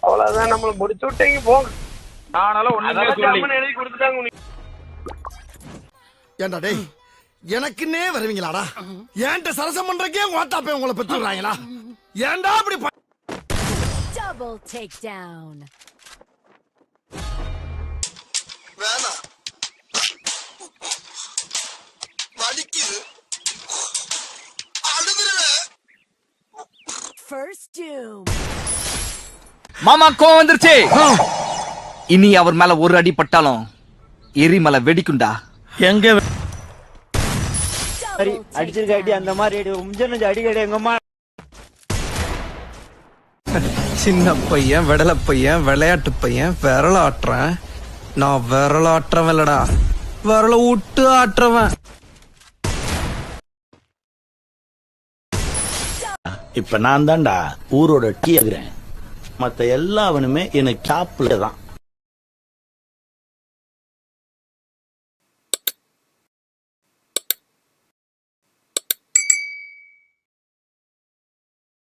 அவ்வளவுதான், நம்மள முடிச்சு விட்டீங்க போங்க. நானால ஒண்ணுமே எழுதி கொடுத்துட்டாங்க. ஏண்டா டேய், எனக்குன்னே வருவீங்களாடா? ஏன்ட்ட சரசம் பண்றக்கே ஓட்டாப்பே உங்களை பெற்று விடுறாங்களா? ஏன்டா அப்படி Double takedown. வேணாம், வலிக்குது, அழுதுருவேன். First doom. மாமா கோவம் வந்துருச்சு. இனி அவர் மேல ஒரு அடி பட்டாலும் எரிமலை வெடிக்குண்டா. எங்க அடிச்சிருக்க அடி அந்த மாதிரி அடி முஞ்சனஞ்சு அடி கிடையாது எங்க அம்மா. சின்ன பையன், விடல பையன், விளையாட்டு பையன், விரல ஆட்டுறேன். நான் விரல ஆட்டுறவன் இல்லடா, விரல விட்டு ஆட்டுறவன். இப்ப நான் தான்டா ஊரோட டீ ஆகுறேன். மத்த எல்லாவனுமே எனக்கு சாப்பிட தான்.